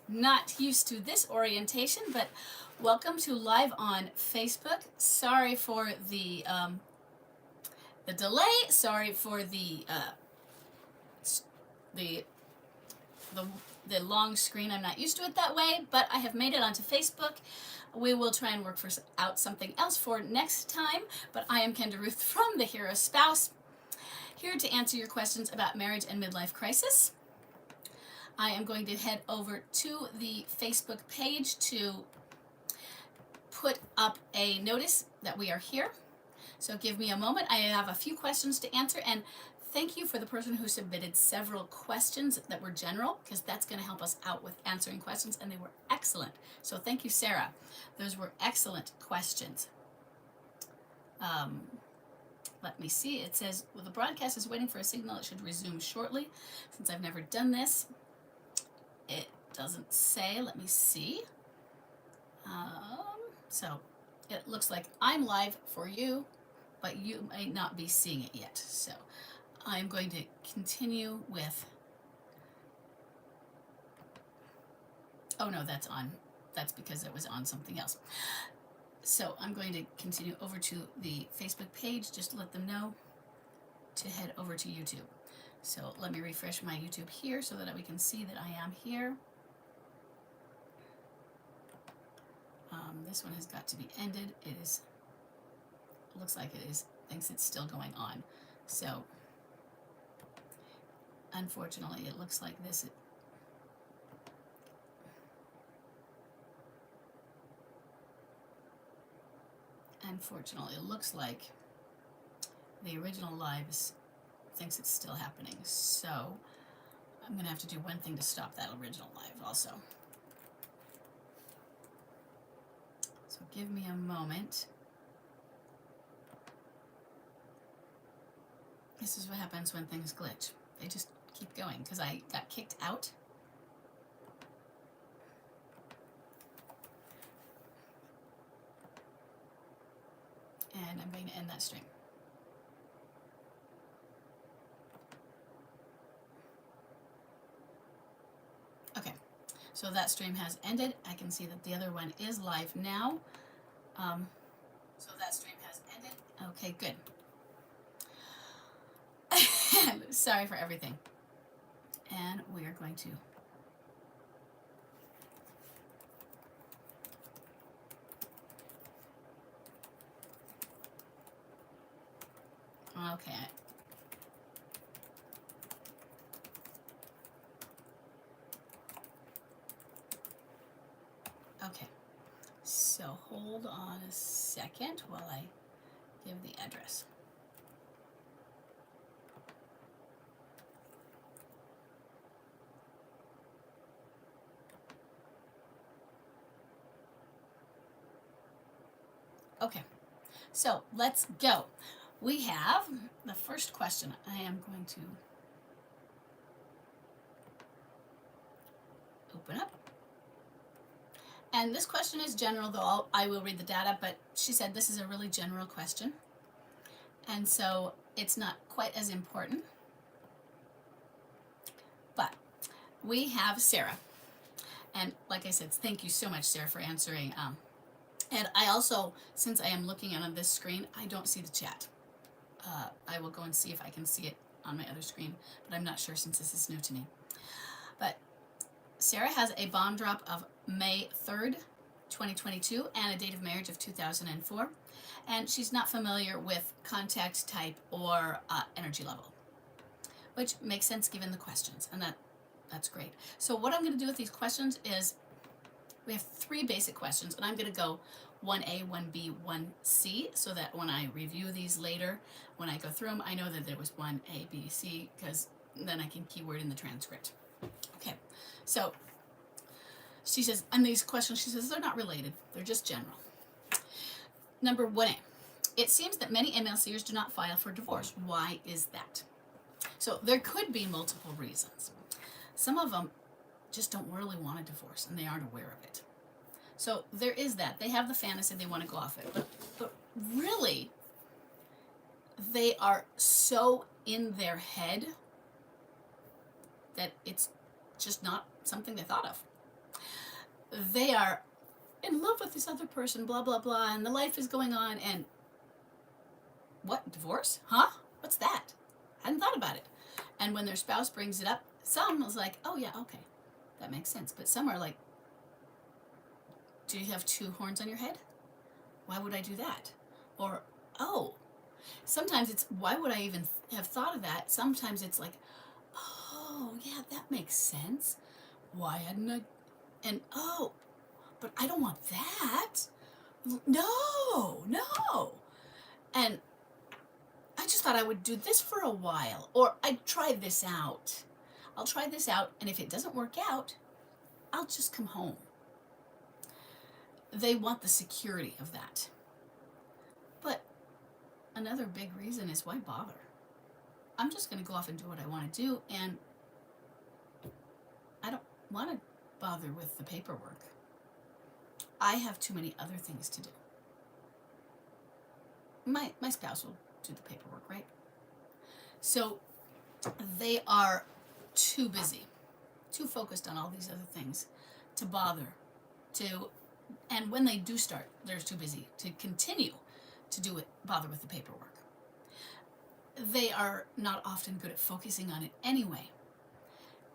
not used to this orientation, but welcome to Live on Facebook. Sorry for the delay. Sorry for the the the long screen. I'm not used to it that way, but I have made it onto Facebook. We will try and work out something else for next time. But I am Kendra Ruth from The Hero Spouse, here to answer your questions about marriage and midlife crisis. I am going to head over to the Facebook page to put up a notice that we are here. So give me a moment. I have a few questions to answer, and thank you for the person who submitted several questions that were general, because that's going to help us out with answering questions, and they were excellent. So thank you, Sarah. Those were excellent questions. Let me see. It says, well, the broadcast is waiting for a signal. It should resume shortly. Since I've never done this, it doesn't say. Let me see. So it looks like I'm live for you, but you may not be seeing it yet. So I'm going to continue with, oh no, that's on. That's because it was on something else. So I'm going to continue over to the Facebook page, just to let them know to head over to YouTube. So let me refresh my YouTube here so that we can see that I am here. This one has got to be ended. It looks like it is, thinks it's still going on. So unfortunately, it looks like this. Unfortunately, it looks like the original live thinks it's still happening. So I'm going to have to do one thing to stop that original live also. So give me a moment. This is what happens when things glitch. They just keep going because I got kicked out. And I'm going to end that stream. Okay, so that stream has ended. I can see that the other one is live now. So that stream has ended. Okay, good. Sorry for everything. And we are going to okay. Okay. So hold on a second while I give the address. Okay, so let's go. We have the first question. I am going to open up. And this question is general, though I will read the data, but she said this is a really general question. And so it's not quite as important. But we have Sarah. And like I said, thank you so much, Sarah, for answering. And I also, since I am looking on this screen, I don't see the chat. I will go and see if I can see it on my other screen, but I'm not sure since this is new to me. But Sarah has a bond drop of May 3rd, 2022, and a date of marriage of 2004. And she's not familiar with contact type or energy level, which makes sense given the questions, and that's great. So what I'm going to do with these questions is we have 3 basic questions, and I'm going to go 1A, 1B, 1C, so that when I review these later, when I go through them, I know that there was 1A, B, C, because then I can keyword in the transcript. Okay, so she says, and these questions, she says, they're not related. They're just general. Number 1A, it seems that many MLCers do not file for divorce. Why is that? So there could be multiple reasons. Some of them just don't really want a divorce, and they aren't aware of it. So there is that. They have the fantasy they want to go off it. But really, they are so in their head that it's just not something they thought of. they are in love with this other person, blah, blah, blah, and the life is going on, and what, divorce? Huh? What's that? Hadn't thought about it. And when their spouse brings it up, some is like, oh yeah, okay, that makes sense. But some are like, do you have two horns on your head? Why would I do that? Or, oh, sometimes it's, why would I even have thought of that? Sometimes it's like, oh, yeah, that makes sense. Why hadn't I? And, oh, but I don't want that. No, no. And I just thought I would do this for a while, or I'd try this out. I'll try this out, and if it doesn't work out, I'll just come home. They want the security of that. But another big reason is, why bother? I'm just going to go off and do what I want to do, and I don't want to bother with the paperwork. I have too many other things to do. My spouse will do the paperwork, right? So they are too busy, too focused on all these other things to bother to, and when they do start, they're too busy to continue to do it, bother with the paperwork. They are not often good at focusing on it anyway.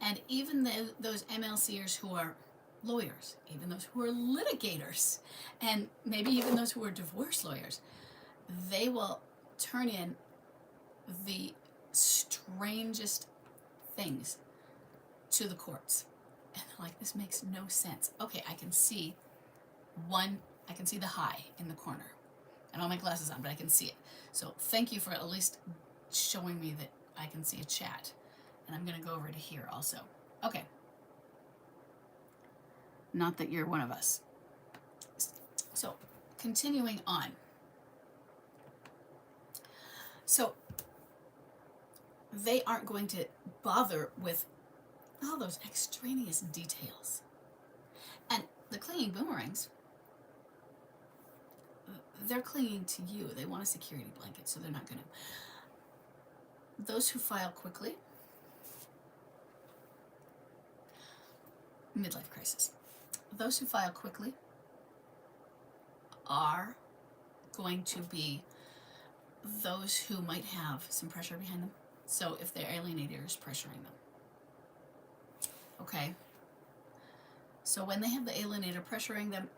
And even those MLCers who are lawyers, even those who are litigators, and maybe even those who are divorce lawyers, they will turn in the strangest things to the courts. And they're like, this makes no sense. Okay, I can see the high in the corner. I don't have my glasses on, but I can see it. So thank you for at least showing me that I can see a chat. And I'm going to go over to here also. Okay. Not that you're one of us. So, continuing on. So, they aren't going to bother with all those extraneous details. And the clinging boomerangs, they're clinging to you. They want a security blanket, so they're not going to. Those who file quickly, midlife crisis. Those who file quickly are going to be those who might have some pressure behind them. So if their alienator is pressuring them. Okay? So when they have the alienator pressuring them,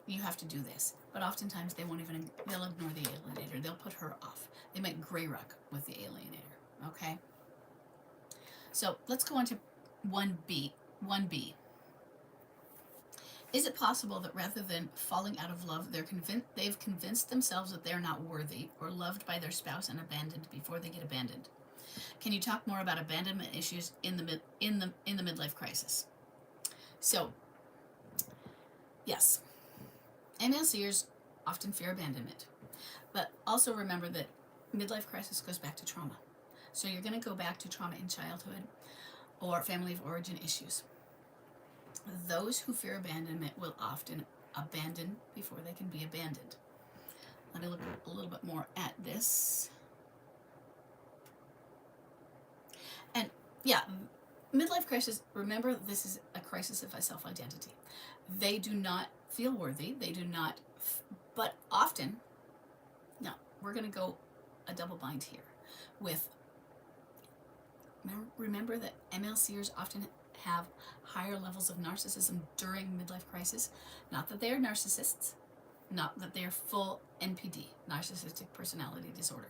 you have to do this. But oftentimes they'll ignore the alienator. They'll put her off. They might gray rock with the alienator. Okay? So let's go on to 1B. 1B. Is it possible that rather than falling out of love, they've convinced themselves that they're not worthy or loved by their spouse and abandoned before they get abandoned? Can you talk more about abandonment issues in the midlife crisis? So, yes, MLCers often fear abandonment, but also remember that midlife crisis goes back to trauma. So you're going to go back to trauma in childhood or family of origin issues. Those who fear abandonment will often abandon before they can be abandoned. Let me look a little bit more at this. And yeah, midlife crisis, remember, this is a crisis of self-identity. They do not feel worthy. They do not, but often, no, we're going to go a double bind here with, remember that MLCers often have higher levels of narcissism during midlife crisis. Not that they are narcissists, not that they are full NPD, narcissistic personality disorder.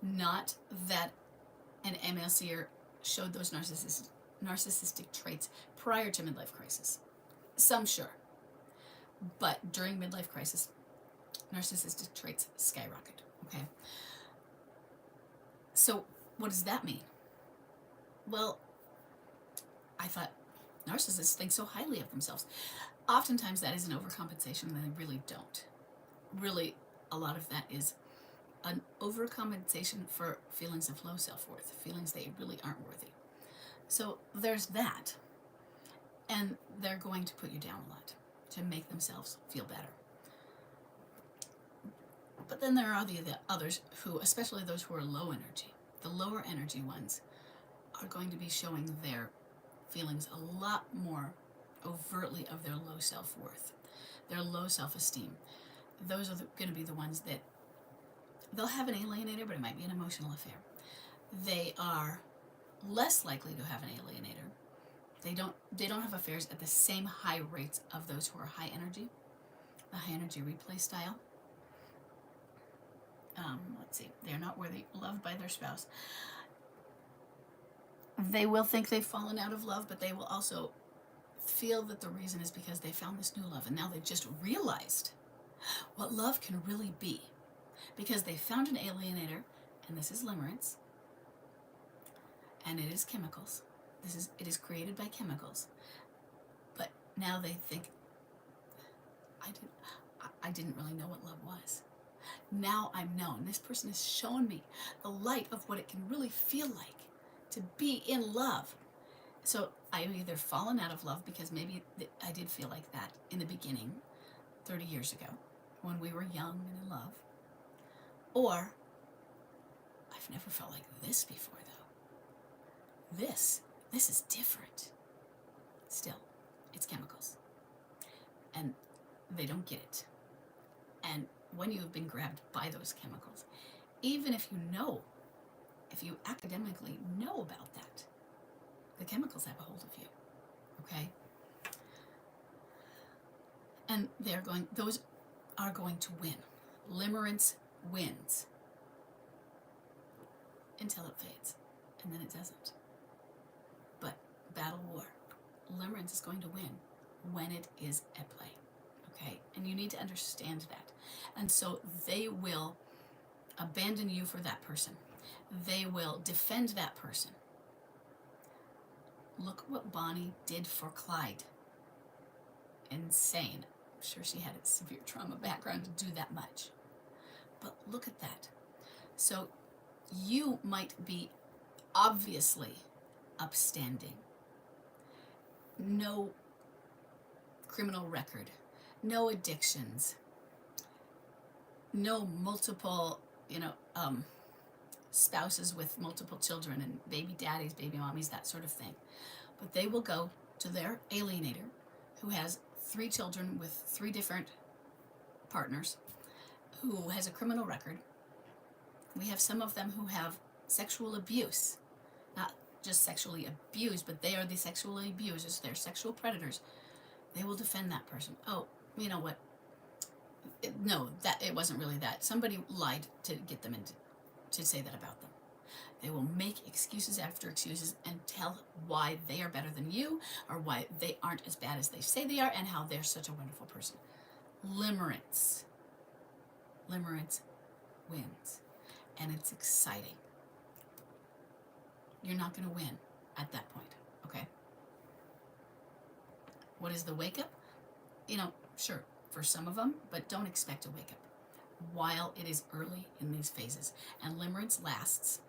Not that an MLCer showed those narcissistic traits prior to midlife crisis. Some sure. But during midlife crisis, narcissistic traits skyrocket. Okay? So what does that mean? Well, I thought narcissists think so highly of themselves. Oftentimes that is an overcompensation, and they really don't. Really, a lot of that is an overcompensation for feelings of low self-worth, feelings they really aren't worthy. So there's that. And they're going to put you down a lot to make themselves feel better. But then there are the others who, especially those who are low energy, the lower energy ones, are going to be showing their feelings a lot more overtly of their low self-worth, their low self-esteem. Those are going to be the ones that they'll have an alienator, but it might be an emotional affair. They are less likely to have an alienator. They don't have affairs at the same high rates of those who are high energy, the high energy replay style. Let's see, they're not worthy, loved by their spouse. They will think they've fallen out of love, but they will also feel that the reason is because they found this new love, and now they've just realized what love can really be, because they found an alienator, and this is limerence, and it is chemicals. It is created by chemicals, but now they think, I didn't really know what love was. Now I'm known. This person has shown me the light of what it can really feel like to be in love. So I've either fallen out of love because maybe I did feel like that in the beginning, 30 years ago, when we were young and in love, or I've never felt like this before, though. This is different. Still, it's chemicals. And they don't get it. And when you have been grabbed by those chemicals, even if you academically know about that, the chemicals have a hold of you, okay? And those are going to win. Limerence wins until it fades, and then it doesn't. But battle war, limerence is going to win when it is at play, okay? And you need to understand that. And so they will abandon you for that person. They will defend that person. Look what Bonnie did for Clyde. Insane. I'm sure she had a severe trauma background to do that much. But look at that. So you might be obviously upstanding. No criminal record. No addictions. No multiple, spouses with multiple children and baby daddies, baby mommies, that sort of thing. But they will go to their alienator who has 3 children with 3 different partners, who has a criminal record. We have some of them who have sexual abuse, not just sexually abused, but they are the sexually abusers. They're sexual predators. They will defend that person. Oh, you know what? No, that it wasn't really that. Somebody lied to get them to say that about them. They will make excuses after excuses and tell why they are better than you, or why they aren't as bad as they say they are, and how they're such a wonderful person. Limerence wins, and it's exciting. You're not going to win at that point, okay? What is the wake up? Sure, for some of them, but don't expect a wake up while it is early in these phases. And limerence lasts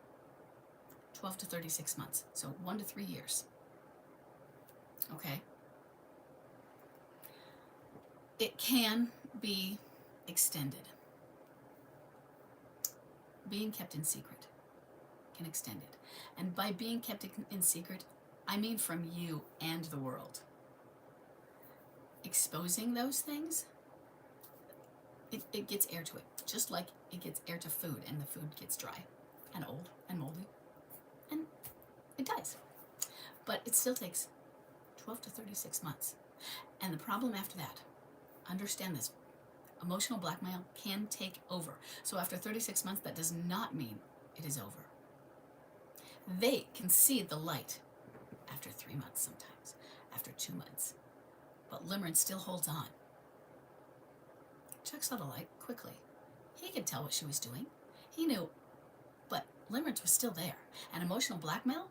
12 to 36 months, so 1 to 3 years. Okay? It can be extended. Being kept in secret can extend it. And by being kept in secret, I mean from you and the world. Exposing those things, it gets air to it, just like it gets air to food, and the food gets dry and old and moldy, and it dies. But it still takes 12 to 36 months. And the problem after that, understand this, emotional blackmail can take over. So after 36 months, that does not mean it is over. They can see the light after 3 months sometimes, after 2 months. But limerence still holds on. Chuck saw the light quickly. He could tell what she was doing. He knew, but limerence was still there. And emotional blackmail,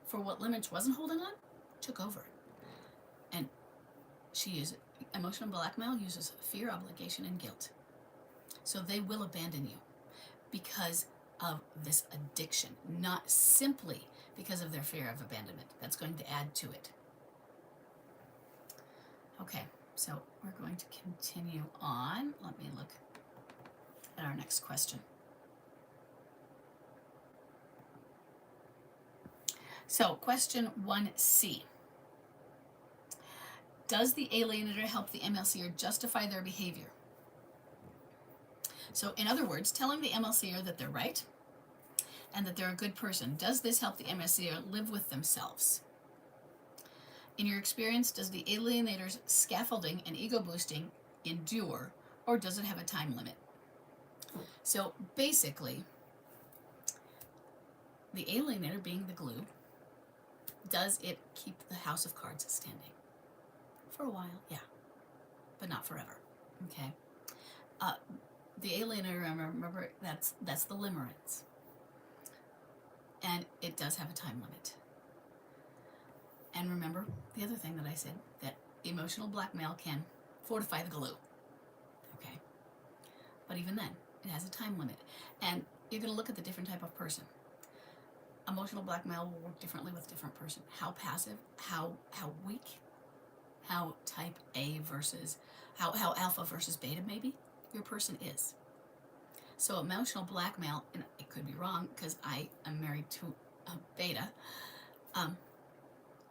for what limerence wasn't holding on, took over. And emotional blackmail uses fear, obligation, and guilt. So they will abandon you because of this addiction, not simply because of their fear of abandonment. That's going to add to it. Okay, so we're going to continue on. Let me look at our next question. So question 1C. Does the alienator help the MLCer justify their behavior? So in other words, telling the MLCer that they're right and that they're a good person, does this help the MLCer live with themselves? In your experience, does the alienator's scaffolding and ego boosting endure, or does it have a time limit? So basically, the alienator being the glue, does it keep the house of cards standing? For a while, yeah, but not forever, okay? The alienator, remember, that's the limerence. And it does have a time limit. And remember the other thing that I said, that emotional blackmail can fortify the glue, okay? But even then, it has a time limit. And you're going to look at the different type of person. Emotional blackmail will work differently with different person. How passive, how weak, how type A versus, how alpha versus beta maybe your person is. So emotional blackmail, and it could be wrong because I am married to a beta,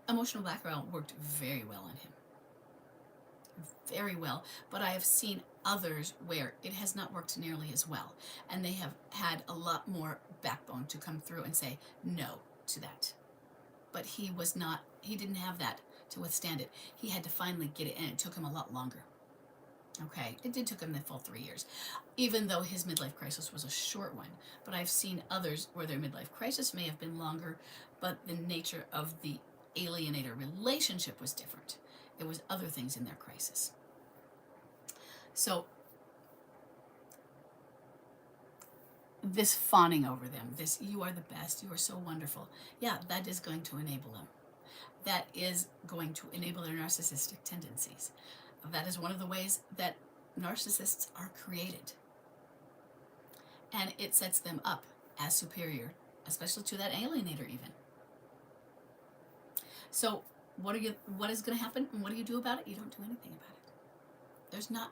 emotional blackmail worked very well on him. Very well, but I have seen others where it has not worked nearly as well, and they have had a lot more backbone to come through and say no to that. But he didn't have that to withstand it. He had to finally get it, and it took him a lot longer. Okay, it did took him the full 3 years, even though his midlife crisis was a short one. But I've seen others where their midlife crisis may have been longer, but the nature of the alienator relationship was different. It was other things in their crisis. So this fawning over them, this you are the best, you are so wonderful, yeah, that is going to enable them. That is going to enable their narcissistic tendencies. That is one of the ways that narcissists are created. And it sets them up as superior, especially to that alienator even. So what is going to happen, and what do you do about it? You don't do anything about it. There's not,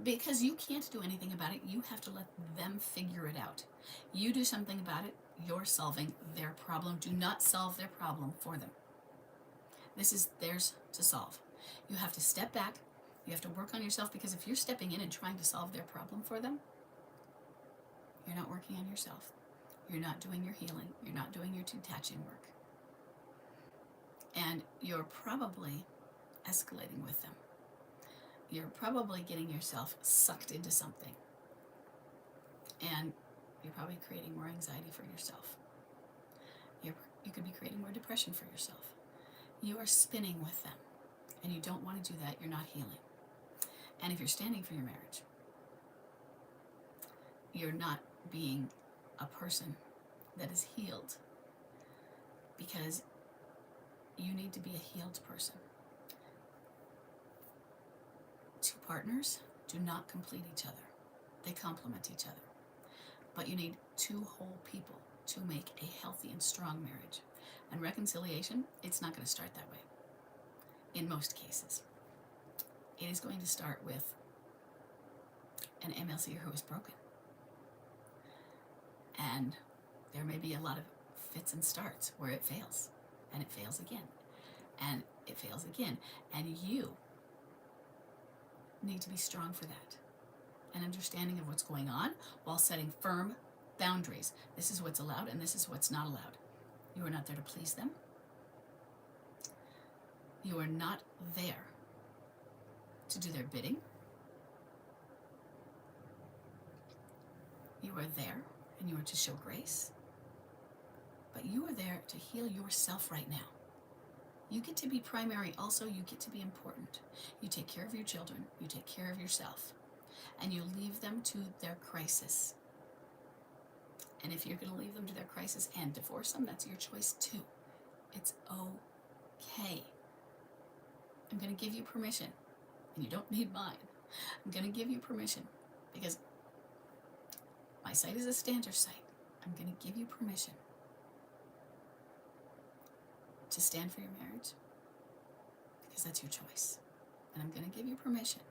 because you can't do anything about it, you have to let them figure it out. You do something about it, you're solving their problem. Do not solve their problem for them. This is theirs to solve. You have to step back, you have to work on yourself, because if you're stepping in and trying to solve their problem for them, you're not working on yourself. You're not doing your healing. You're not doing your detaching work. And you're probably escalating with them. You're probably getting yourself sucked into something. And you're probably creating more anxiety for yourself. You could be creating more depression for yourself. You are spinning with them. And you don't want to do that. You're not healing. And if you're standing for your marriage, you're not being a person that is healed, because you need to be a healed person. Two partners do not complete each other. They complement each other. But you need two whole people to make a healthy and strong marriage. And reconciliation, it's not going to start that way. In most cases. It is going to start with an MLCer who is broken. And there may be a lot of fits and starts where it fails. And it fails again. And it fails again. And you need to be strong for that. An understanding of what's going on while setting firm boundaries. This is what's allowed and this is what's not allowed. You are not there to please them. You are not there to do their bidding. You are there and you are to show grace. But you are there to heal yourself right now. You get to be primary also. You get to be important. You take care of your children. You take care of yourself. And you leave them to their crisis. And if you're going to leave them to their crisis and divorce them, that's your choice too. It's okay. I'm going to give you permission. And you don't need mine. I'm going to give you permission because my site is a standard site. I'm going to give you permission to stand for your marriage because that's your choice. And I'm going to give you permission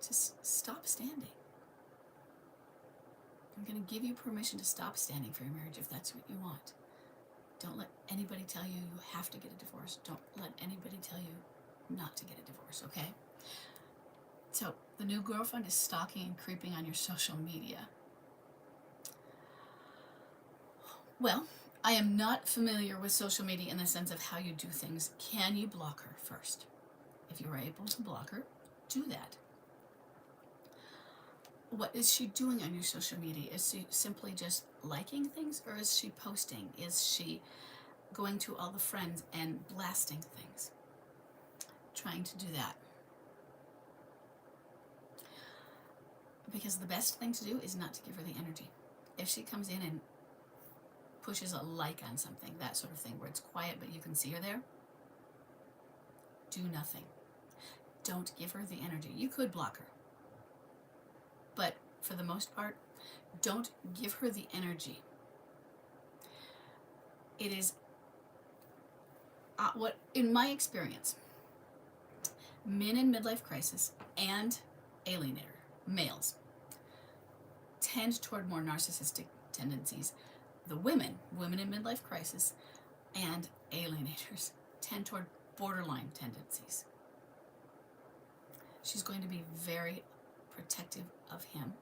to stop standing. I'm going to give you permission to stop standing for your marriage if that's what you want. Don't let anybody tell you you have to get a divorce. Don't let anybody tell you not to get a divorce, okay? So, the new girlfriend is stalking and creeping on your social media. Well, I am not familiar with social media in the sense of how you do things. Can you block her first? If you are able to block her, do that. What is she doing on your social media? Is she simply just liking things, or is she posting? Is she going to all the friends and blasting things? Trying to do that. Because the best thing to do is not to give her the energy. If she comes in and pushes a like on something, that sort of thing, where it's quiet but you can see her there, do nothing. Don't give her the energy. You could block her, but for the most part, don't give her the energy. It is what, in my experience, men in midlife crisis and alienator males tend toward more narcissistic tendencies. The women in midlife crisis and alienators tend toward borderline tendencies. She's going to be very protective of him.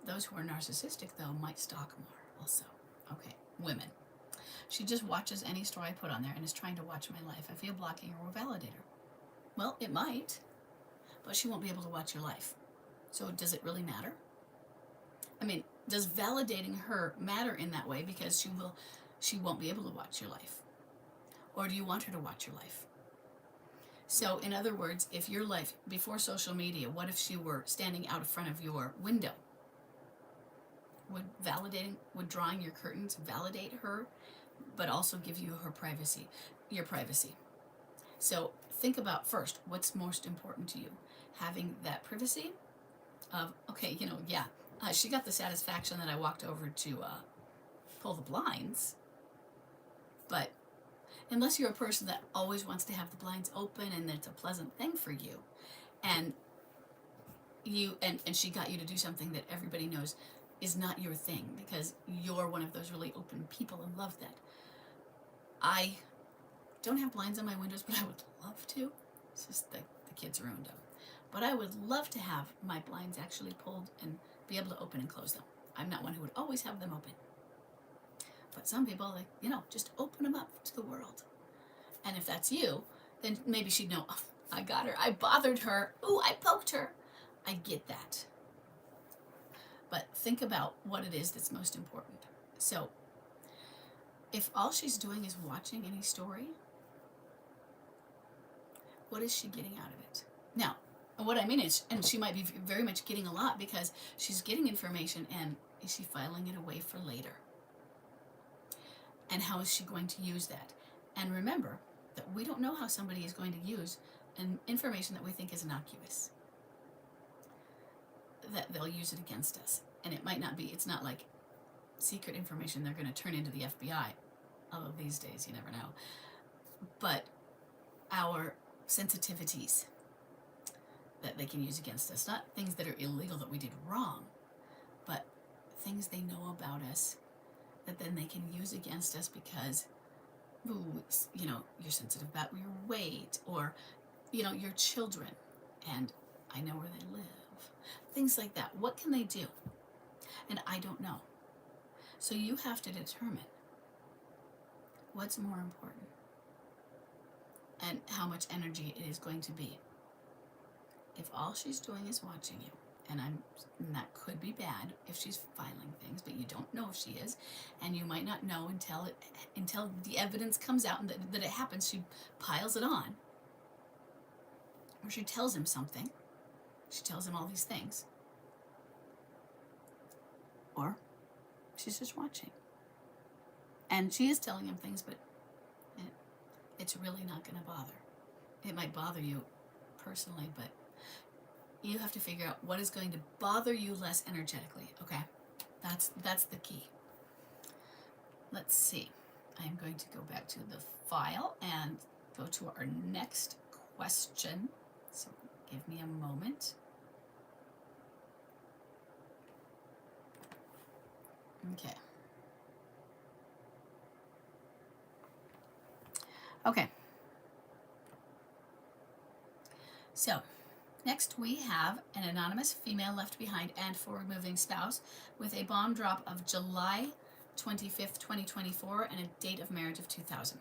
Those who are narcissistic, though, might stalk more also. Okay, women. She just watches any story I put on there and is trying to watch my life. If you're blocking her, will validate her. Well, it might, but she won't be able to watch your life. So does it really matter? I mean, does validating her matter in that way, because she won't be able to watch your life? Or do you want her to watch your life? So in other words, if your life before social media, what if she were standing out in front of your window? Would drawing your curtains validate her, but also give you her privacy, your privacy? So think about first, what's most important to you? Having that privacy of, okay, she got the satisfaction that I walked over to pull the blinds, but unless you're a person that always wants to have the blinds open and it's a pleasant thing for you, and she got you to do something that everybody knows is not your thing, because you're one of those really open people and love that. I don't have blinds on my windows, but I would love to. It's just the kids ruined them. But I would love to have my blinds actually pulled and be able to open and close them. I'm not one who would always have them open. But some people, just open them up to the world. And if that's you, then maybe she'd know, oh, I got her, I bothered her, ooh, I poked her. I get that. But think about what it is that's most important. So, if all she's doing is watching any story, what is she getting out of it? Now, what I mean is, and she might be very much getting a lot, because she's getting information, and is she filing it away for later? And how is she going to use that? And remember that we don't know how somebody is going to use an information that we think is innocuous, that they'll use it against us. And it might not be, it's not like secret information they're going to turn into the FBI. Although these days, you never know. But our sensitivities that they can use against us, not things that are illegal that we did wrong, but things they know about us that then they can use against us because, you're sensitive about your weight, or, your children, and I know where they live. Things like that. What can they do? And I don't know. So you have to determine what's more important and how much energy it is going to be. If all she's doing is watching you, and that could be bad if she's filing things, but you don't know if she is, and you might not know until the evidence comes out and that it happens. She piles it on, or she tells him something. She tells him all these things, or she's just watching, and she is telling him things, but it's really not going to bother. It might bother you personally, but you have to figure out what is going to bother you less energetically, okay? That's the key. Let's see. I am going to go back to the file and go to our next question. So give me a moment. Okay. Okay. So, next we have an anonymous female left behind and for removing spouse with a bomb drop of July 25th, 2024 and a date of marriage of 2000.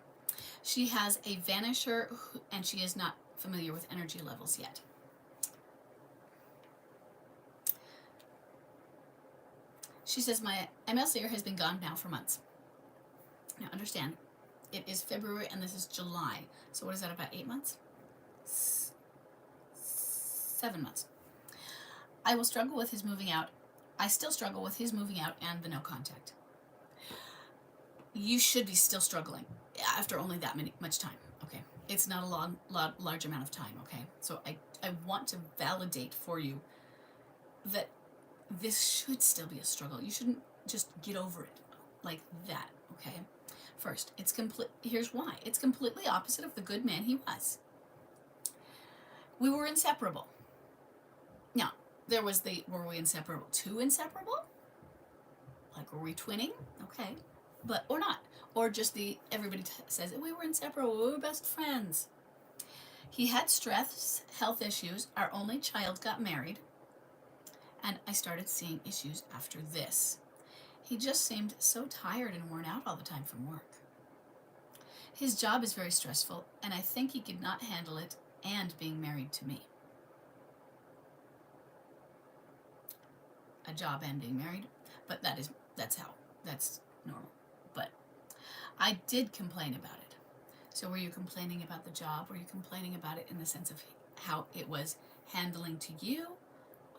She has a vanisher and she is not familiar with energy levels yet. She says, my ML Seer has been gone now for months. Now understand, it is February and this is July. So what is that, about 8 months? 7 months. I will struggle with his moving out. I still struggle with his moving out and the no contact. You should be still struggling after only that much time, okay? It's not a large amount of time, okay? So I want to validate for you that this should still be a struggle. You shouldn't just get over it like that, okay? First, here's why. It's completely opposite of the good man he was. We were inseparable. Now, there was were we inseparable? Too inseparable? Like, were we twinning? Okay. But, or not. Or just everybody says, we were inseparable, we were best friends. He had stress, health issues, our only child got married, and I started seeing issues after this. He just seemed so tired and worn out all the time from work. His job is very stressful, and I think he could not handle it and being married to me. A job and being married, but that's normal. But I did complain about it. So were you complaining about the job? Were you complaining about it in the sense of how it was handling to you?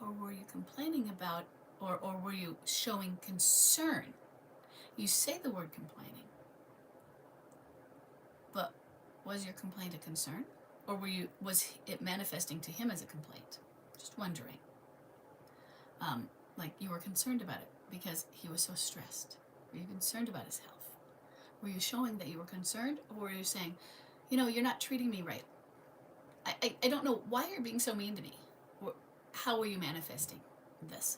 Or were you complaining about, or were you showing concern? You say the word complaining, but was your complaint a concern? Or was it manifesting to him as a complaint? Just wondering. Like you were concerned about it because he was so stressed. Were you concerned about his health? Were you showing that you were concerned, or were you saying, you're not treating me right? I don't know why you're being so mean to me. How were you manifesting this?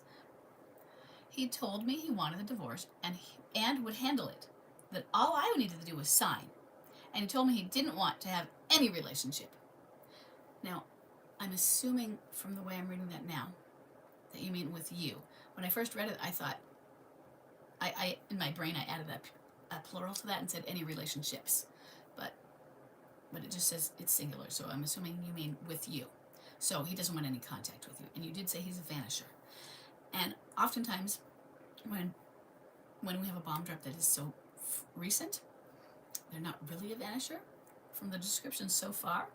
He told me he wanted a divorce and would handle it. That all I needed to do was sign. And he told me he didn't want to have any relationship. Now, I'm assuming from the way I'm reading that now, that you mean with you. When I first read it, I thought, I in my brain, I added a plural to that and said any relationships. But it just says it's singular, so I'm assuming you mean with you. So he doesn't want any contact with you. And you did say he's a vanisher. And oftentimes, when we have a bomb drop that is so recent, they're not really a vanisher. From the description so far,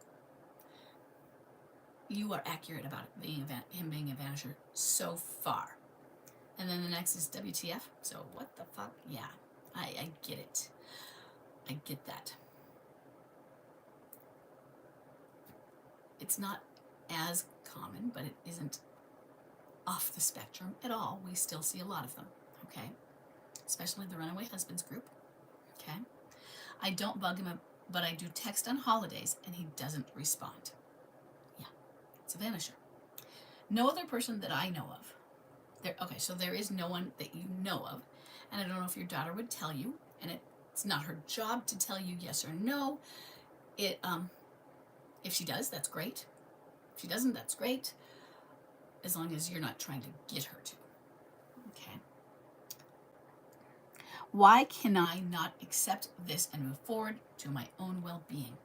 you are accurate about it him being a vanisher so far. And then the next is WTF. So what the fuck? Yeah, I get it. I get that. It's not as common, but it isn't off the spectrum at all. We still see a lot of them, okay? Especially the runaway husbands group, okay? I don't bug him, but I do text on holidays, and he doesn't respond. Yeah, it's a vanisher. No other person that I know of. Okay, so there is no one that you know of, and I don't know if your daughter would tell you, and it's not her job to tell you yes or no. If she does, that's great. If she doesn't, that's great. As long as you're not trying to get her to. Okay. Why can I not accept this and move forward to my own well-being?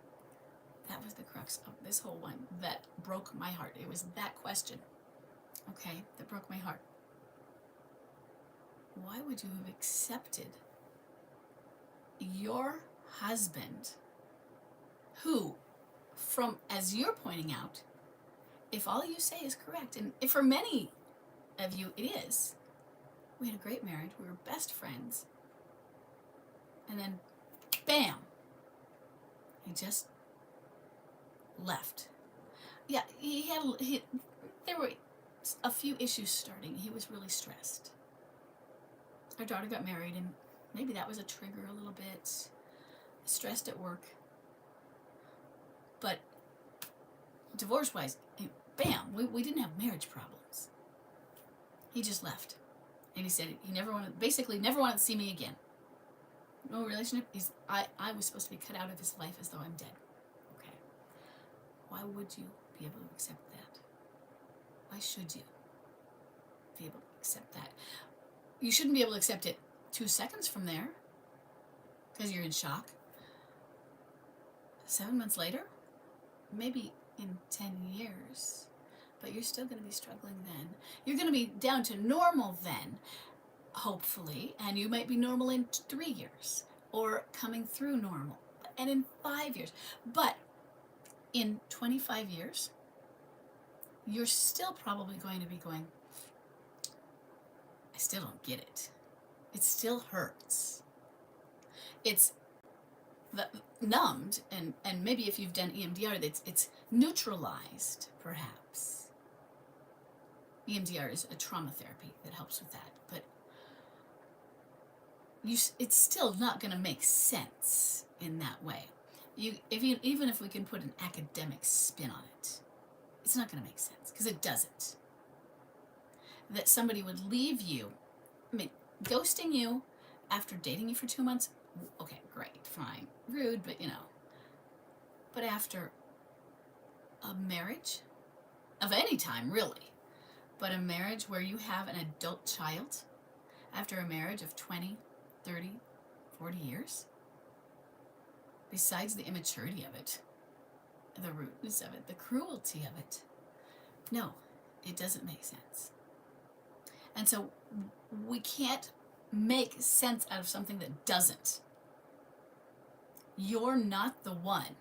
That was the crux of this whole one. That broke my heart. It was that question, okay, that broke my heart. Why would you have accepted your husband who, as you're pointing out, if all you say is correct, and if for many of you it is, we had a great marriage, we were best friends, and then, bam, he just left. Yeah, there were a few issues starting. He was really stressed. Our daughter got married, and maybe that was a trigger a little bit. Stressed at work. But divorce-wise, bam, we didn't have marriage problems. He just left. And he said he never wanted to see me again. no relationship. I was supposed to be cut out of his life as though I'm dead. Okay. Why would you be able to accept that? Why should you be able to accept that? You shouldn't be able to accept it 2 seconds from there because you're in shock. 7 months later, maybe in 10 years, but you're still going to be struggling then. You're going to be down to normal then, hopefully, and you might be normal in 3 years or coming through normal, and in 5 years. But in 25 years, you're still probably going to be going, I still don't get it. It still hurts. It's numbed, and maybe if you've done EMDR, it's neutralized, perhaps. EMDR is a trauma therapy that helps with that, but it's still not going to make sense in that way. Even if we can put an academic spin on it, it's not going to make sense, because it doesn't. That somebody would leave you, I mean, ghosting you after dating you for 2 months, okay, great, fine, rude, but but after a marriage, of any time, really, but a marriage where you have an adult child, after a marriage of 20, 30, 40 years, besides the immaturity of it, the rudeness of it, the cruelty of it, no, it doesn't make sense. And so we can't make sense out of something that doesn't. You're not the one.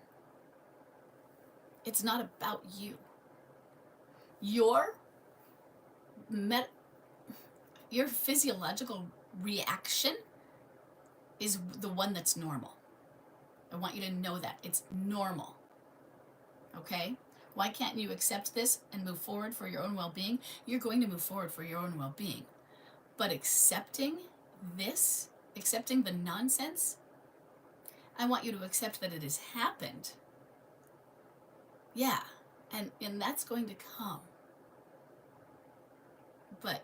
It's not about you. Your physiological reaction is the one that's normal. I want you to know that. It's normal. Okay? Why can't you accept this and move forward for your own well-being? You're going to move forward for your own well-being. But accepting this, accepting the nonsense, I want you to accept that it has happened. Yeah, and that's going to come. But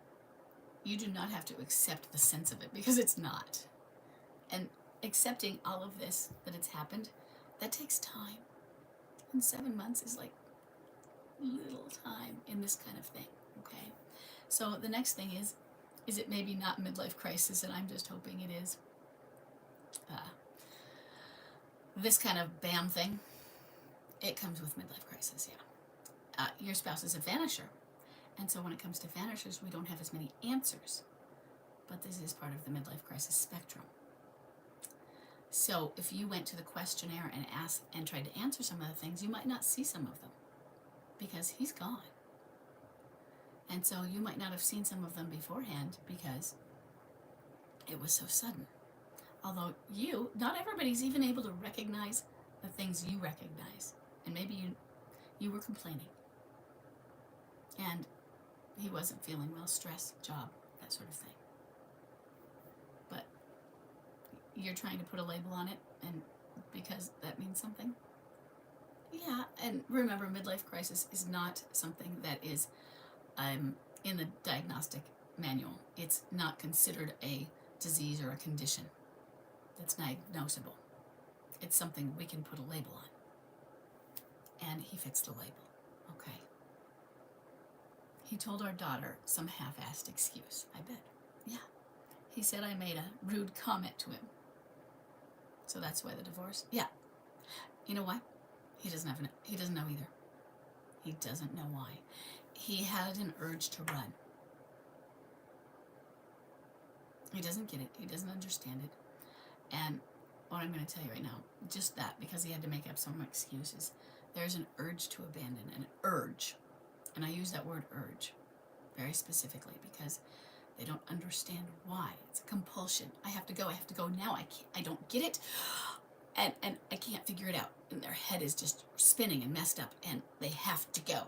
you do not have to accept the sense of it, because it's not. And accepting all of this, that it's happened, that takes time. And 7 months is like little time in this kind of thing, okay? So the next thing is it maybe not midlife crisis, and I'm just hoping it is this kind of BAM thing. It comes with midlife crisis, yeah. Your spouse is a vanisher, and so when it comes to vanishers, we don't have as many answers, but this is part of the midlife crisis spectrum. So if you went to the questionnaire and asked and tried to answer some of the things, you might not see some of them, because he's gone. And so you might not have seen some of them beforehand because it was so sudden. Although not everybody's even able to recognize the things you recognize. And maybe you were complaining. And he wasn't feeling well, stress, job, that sort of thing. But you're trying to put a label on it, and because that means something. Yeah, and remember, midlife crisis is not something that is in the diagnostic manual. It's not considered a disease or a condition that's diagnosable. It's something we can put a label on. And he fits the label, okay? He told our daughter some half-assed excuse, I bet. Yeah. He said I made a rude comment to him. So that's why the divorce? Yeah. You know why? He doesn't know either. He doesn't know why. He had an urge to run. He doesn't get it. He doesn't understand it. And what I'm going to tell you right now, just that, because he had to make up some excuses, there's an urge to abandon, an urge. And I use that word urge very specifically because they don't understand why. It's a compulsion. I have to go now. I don't get it. And I can't figure it out. And their head is just spinning and messed up, and they have to go.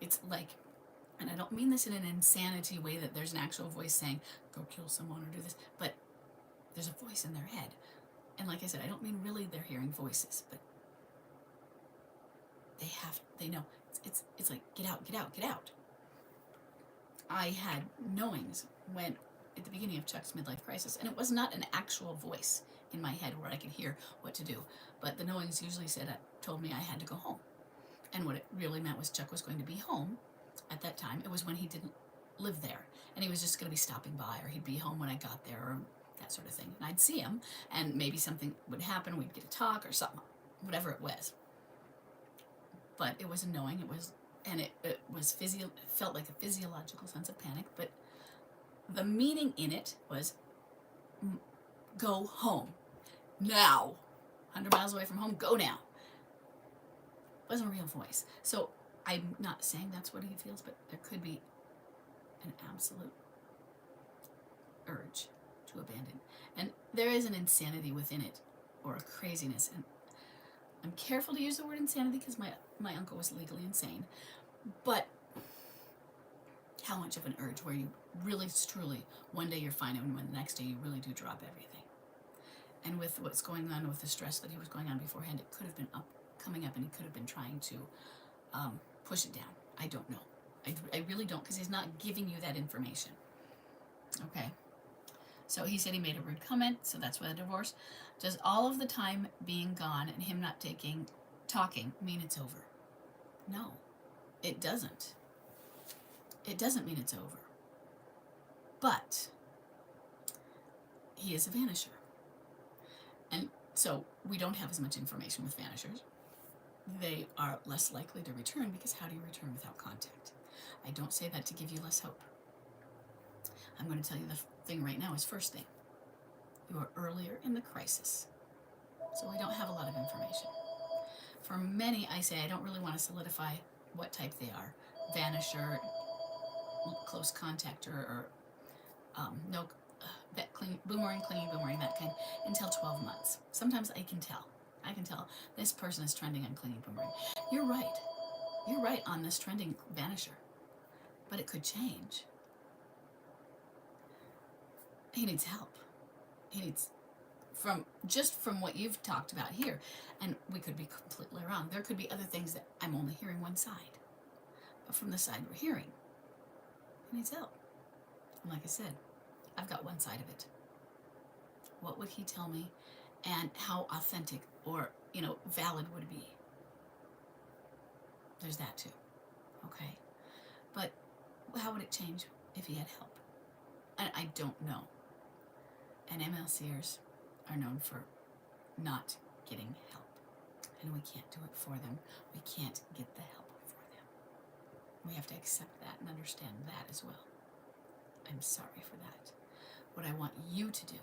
It's like, and I don't mean this in an insanity way that there's an actual voice saying, go kill someone or do this, but there's a voice in their head. And like I said, I don't mean really they're hearing voices, but they know. It's like, get out, get out, get out. I had knowings when at the beginning of Chuck's midlife crisis, and it was not an actual voice in my head where I could hear what to do, but the knowings usually told me I had to go home. And what it really meant was Chuck was going to be home at that time. It was when he didn't live there, and he was just going to be stopping by, or he'd be home when I got there, or that sort of thing. And I'd see him, and maybe something would happen. We'd get a talk or something, whatever it was. But it was a knowing. It felt like a physiological sense of panic. But the meaning in it was, go home now. 100 miles away from home. Go now. It wasn't a real voice. So I'm not saying that's what he feels, but there could be an absolute urge to abandon. And there is an insanity within it, or a craziness. And I'm careful to use the word insanity because my uncle was legally insane. But how much of an urge where you really, truly, one day you're fine, and when the next day you really do drop everything. And with what's going on with the stress that he was going on beforehand, it could have been coming up, and he could have been trying to push it down. I don't know. I really don't, because he's not giving you that information. Okay. So he said he made a rude comment, so that's why the divorce. Does all of the time being gone and him not talking mean it's over? No, it doesn't. It doesn't mean it's over. But he is a vanisher. And so we don't have as much information with vanishers. They are less likely to return, because how do you return without contact? I don't say that to give you less hope. I'm going to tell you the thing right now is, first thing, you are earlier in the crisis, so we don't have a lot of information. For many, I say I don't really want to solidify what type they are, vanisher, close contact, or no, boomerang, clinging boomerang, that kind, until 12 months. Sometimes I can tell this person is trending on clinging boomerang. You're right on this trending vanisher, but it could change. He needs help. He needs, from what you've talked about here, and we could be completely wrong. There could be other things that I'm only hearing one side, but from the side we're hearing, he needs help. And like I said, I've got one side of it. What would he tell me, and how authentic or valid would it be? There's that too. Okay, but how would it change if he had help? And I don't know. And MLCers are known for not getting help, and we can't do it for them. We can't get the help for them. We have to accept that and understand that as well. I'm sorry for that. What I want you to do,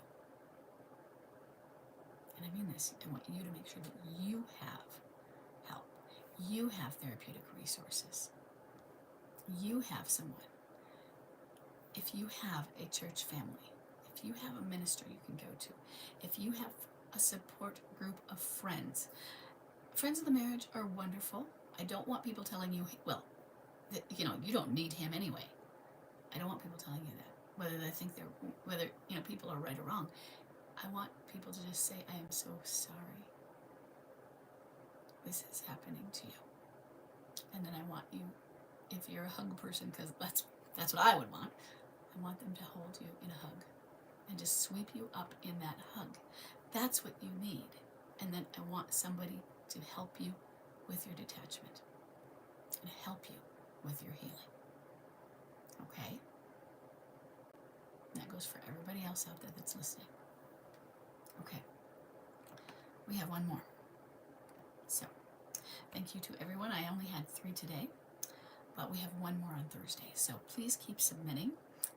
and I mean this, I want you to make sure that you have help. You have therapeutic resources. You have someone. If you have a church family, if you have a minister you can go to, if you have a support group of friends. Friends of the marriage are wonderful. I don't want people telling you, well, that, you don't need him anyway. I don't want people telling you that, whether people are right or wrong. I want people to just say, I am so sorry this is happening to you. And then I want you, if you're a hug person, because that's what I would want, I want them to hold you in a hug and just sweep you up in that hug. That's what you need. And then I want somebody to help you with your detachment and help you with your healing. Okay? That goes for everybody else out there that's listening. Okay. We have one more. So, thank you to everyone. I only had 3 today, but we have one more on Thursday. So please keep submitting.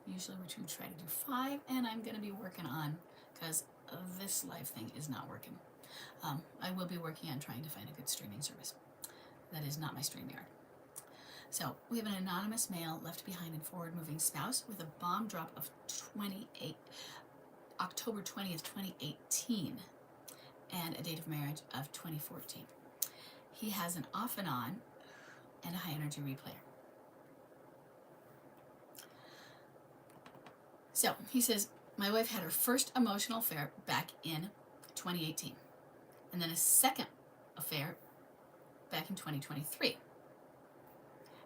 Usually we try to do 5, and I'm going to be working on, because this live thing is not working. I will be working on trying to find a good streaming service. That is not my StreamYard. So we have an anonymous male left behind and forward-moving spouse with a bomb drop of October 20th, 2018, and a date of marriage of 2014. He has an off and on and a high-energy replayer. So he says, my wife had her first emotional affair back in 2018, and then a second affair back in 2023,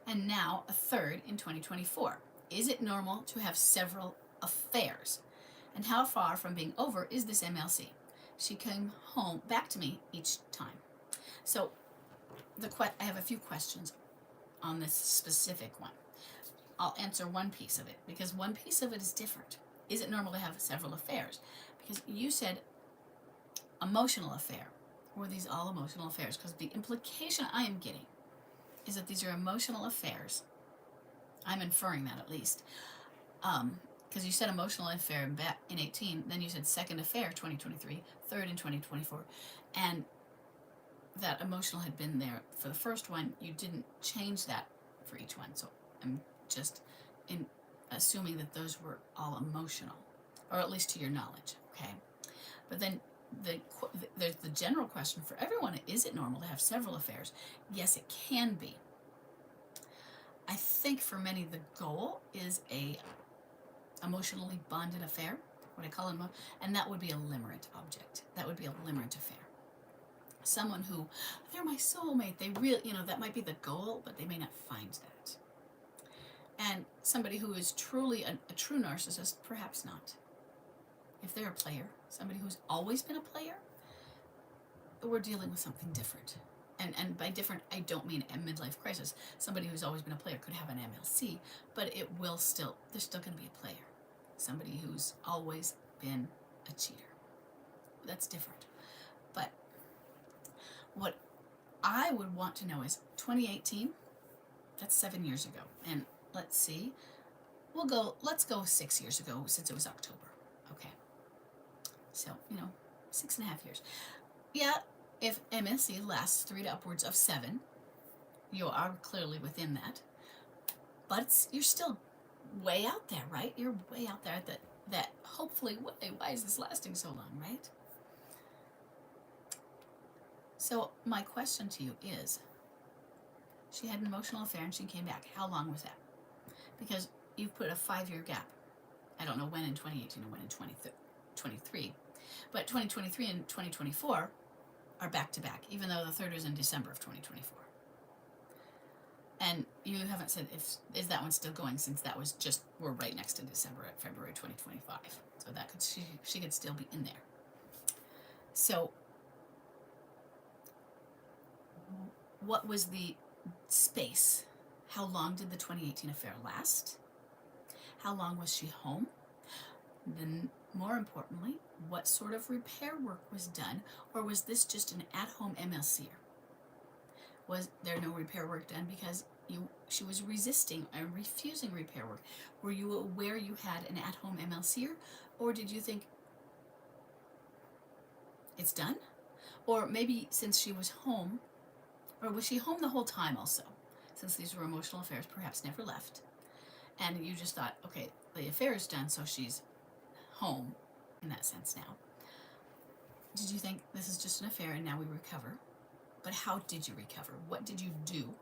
and now a third in 2024. Is it normal to have several affairs? And how far from being over is this MLC? She came home back to me each time. So I have a few questions on this specific one. I'll answer one piece of it because one piece of it is different. Is it normal to have several affairs? Because you said emotional affair. Were these all emotional affairs? Because the implication I am getting is that these are emotional affairs. I'm inferring that at least. Because you said emotional affair in 18, then you said second affair 2023, third in 2024, and that emotional had been there for the first one. You didn't change that for each one, so I'm just assuming that those were all emotional, or at least to your knowledge, okay? But then there's the general question for everyone: is it normal to have several affairs? Yes, it can be. I think for many the goal is a emotionally bonded affair, what I call and that would be a limerent object. That would be a limerent affair. Someone who, they're my soulmate, they really, that might be the goal, but they may not find that. And somebody who is truly a true narcissist, perhaps not. If they're a player, somebody who's always been a player, we're dealing with something different. And by different, I don't mean a midlife crisis. Somebody who's always been a player could have an MLC, but they're still going to be a player. Somebody who's always been a cheater. That's different. But what I would want to know is 2018, that's 7 years ago. And let's see, let's go 6 years ago since it was October. Okay. So, 6.5 years. Yeah, if MLC lasts 3 to upwards of 7, you are clearly within that. But you're still way out there, right? You're way out there that hopefully, why is this lasting so long, right? So my question to you is, she had an emotional affair and she came back. How long was that? Because you've put a 5-year gap. I don't know when in 2018 or when in 2023, but 2023 and 2024 are back to back, even though the third was in December of 2024. And you haven't said is that one still going, since that was we're right next to December at February 2025. So that she could still be in there. So what was the space? How long did the 2018 affair last? How long was she home? Then, more importantly, what sort of repair work was done, or was this just an at-home MLCer? Was there no repair work done because she was resisting and refusing repair work? Were you aware you had an at-home MLCer, or did you think it's done? Or maybe since she was home, or was she home the whole time also? Since these were emotional affairs, perhaps never left. And you just thought, okay, the affair is done, so she's home in that sense now. Did you think this is just an affair and now we recover? But how did you recover? What did you do?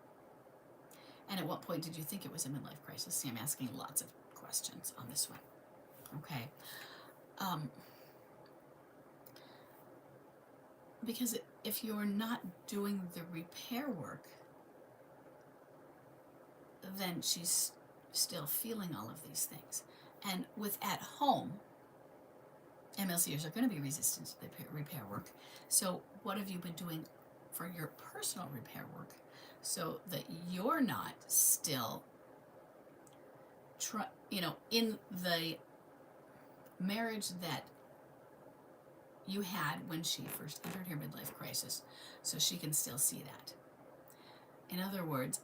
And at what point did you think it was a midlife crisis? See, I'm asking lots of questions on this one. Okay. Because if you're not doing the repair work, then she's still feeling all of these things. And with at home, MLCers are going to be resistant to the repair work. So what have you been doing for your personal repair work so that you're not still in the marriage that you had when she first entered her midlife crisis, so she can still see that? In other words,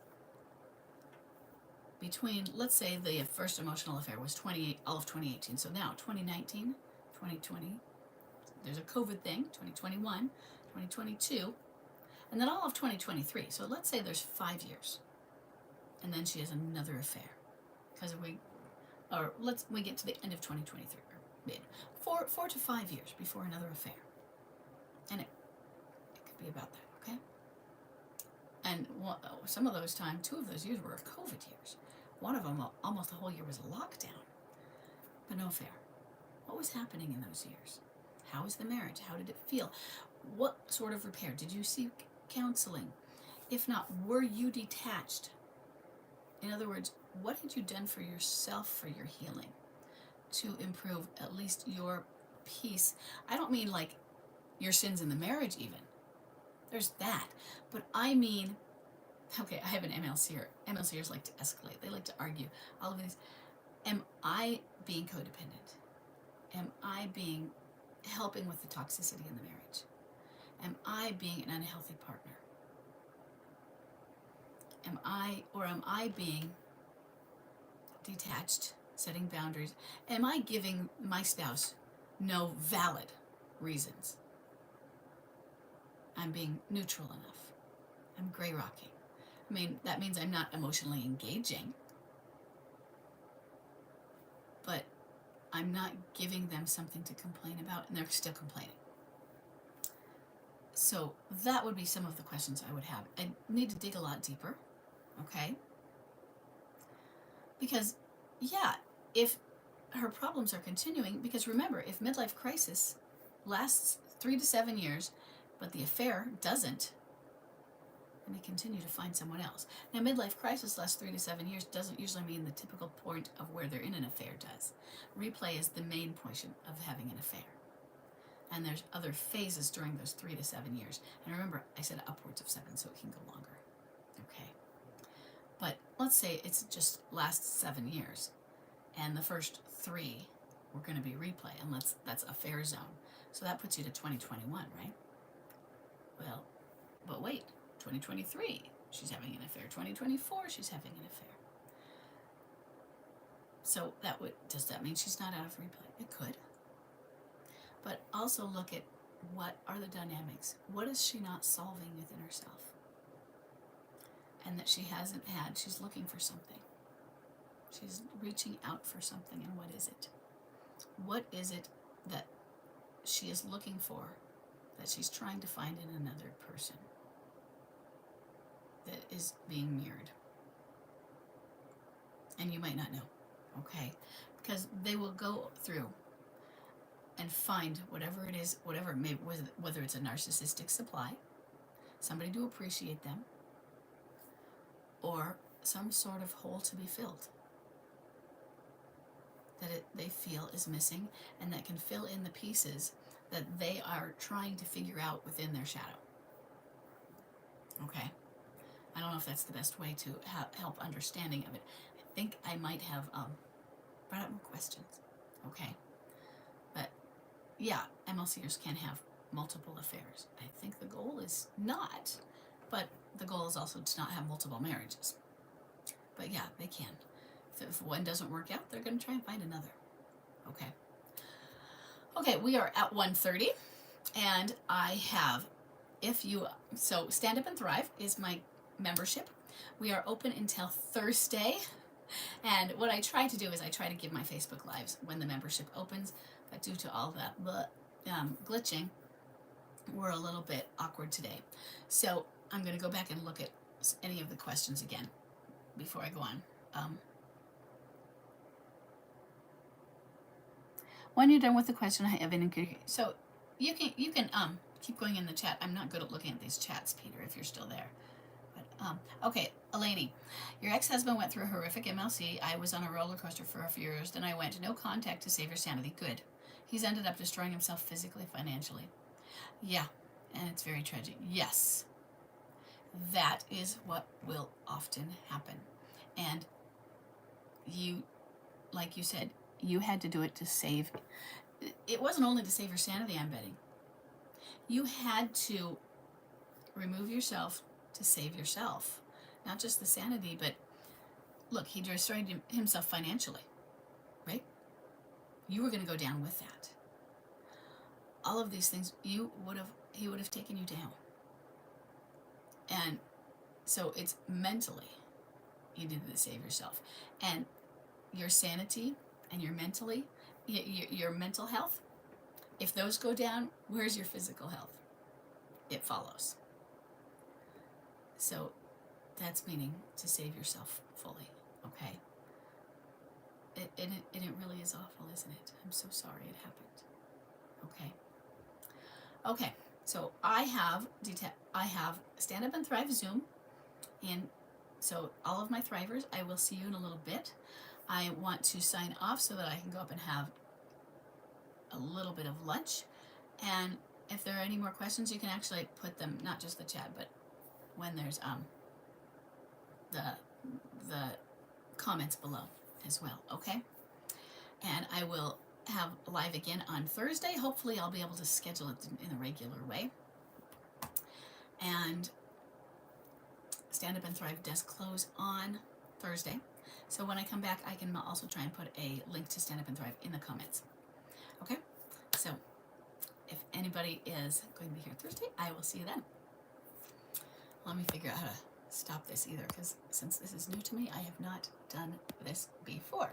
between, let's say the first emotional affair was all of 2018, so now 2019, 2020, there's a COVID thing, 2021, 2022, and then all of 2023. So let's say there's 5 years, and then she has another affair, because we get to the end of 2023, 4 to 5 years before another affair, and it could be about that, okay? And some of those times, 2 of those years were COVID years. One of them, almost the whole year, was a lockdown, but no affair. What was happening in those years? How was the marriage? How did it feel? What sort of repair? Did you seek counseling? If not, were you detached? In other words, what had you done for yourself for your healing? to improve at least your peace. I don't mean like your sins in the marriage even. There's that. But I mean, okay, I have an MLCer. MLCers like to escalate. They like to argue. All of these. Am I being codependent? Am I helping with the toxicity in the marriage? Am I being an unhealthy partner? Am I being detached, setting boundaries? Am I giving my spouse no valid reasons? I'm being neutral enough. I'm gray rocking. I mean, that means I'm not emotionally engaging, but I'm not giving them something to complain about, and they're still complaining. So that would be some of the questions I would have. I need to dig a lot deeper, okay? Because, yeah, if her problems are continuing, because remember, if midlife crisis lasts 3 to 7 years, but the affair doesn't, and they continue to find someone else. Now, midlife crisis lasts 3 to 7 years doesn't usually mean the typical point of where they're in an affair does. Replay is the main portion of having an affair. And there's other phases during those 3 to 7 years. And remember, I said upwards of 7, so it can go longer. Okay. But let's say it's just lasts 7 years, and the first 3 were going to be replay, and that's affair zone. So that puts you to 2021, right? Well, but wait, 2023, she's having an affair. 2024, she's having an affair. So does that mean she's not out of replay? It could. But also look at what are the dynamics. What is she not solving within herself? And that she hasn't had, she's looking for something. She's reaching out for something, and what is it? What is it that she is looking for, that she's trying to find in another person, that is being mirrored? And you might not know, okay? Because they will go through and find whatever it is, whether it's a narcissistic supply, somebody to appreciate them, or some sort of hole to be filled that they feel is missing, and that can fill in the pieces that they are trying to figure out within their shadow. Okay? I don't know if that's the best way to help understanding of it. I think I might have brought up more questions. Okay? But yeah, MLCers can have multiple affairs. I think the goal is not, but the goal is also to not have multiple marriages. But yeah, they can. If one doesn't work out, they're going to try and find another. Okay. Okay, we are at 1:30, and I have, so Stand Up and Thrive is my membership. We are open until Thursday, and what I try to do is I try to give my Facebook Lives when the membership opens, but due to all that glitching, we're a little bit awkward today. So I'm going to go back and look at any of the questions again before I go on. When you're done with the question, I have an inquiry. So you can keep going in the chat. I'm not good at looking at these chats, Peter, if you're still there. But okay, Eleni, your ex-husband went through a horrific MLC. I was on a roller coaster for a few years. Then I went no contact to save your sanity. Good. He's ended up destroying himself physically, financially. Yeah, and it's very tragic. Yes, that is what will often happen. And you, like you said, you had to do it to save. It wasn't only to save your sanity, I'm betting. You had to remove yourself to save yourself. Not just the sanity, but look, he destroyed himself financially, right? You were going to go down with that. All of these things, he would have taken you down. And so it's mentally, you needed to save yourself. And your sanity and your mental health, if those go down, where's your physical health? It follows. So that's meaning to save yourself fully, okay? It really is awful, isn't it? I'm so sorry it happened. Okay. Okay, so I have Stand Up and Thrive Zoom, and so all of my Thrivers, I will see you in a little bit. I want to sign off so that I can go up and have a little bit of lunch. And if there are any more questions, you can actually put them, not just the chat, but when there's the comments below as well, okay? And I will have live again on Thursday. Hopefully I'll be able to schedule it in a regular way. And Stand Up and Thrive does close on Thursday. So when I come back, I can also try and put a link to Stand Up and Thrive in the comments. Okay? So if anybody is going to be here Thursday, I will see you then. Let me figure out how to stop this either, because since this is new to me, I have not done this before.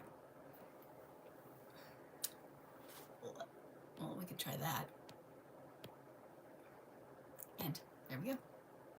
Well, we could try that. And there we go.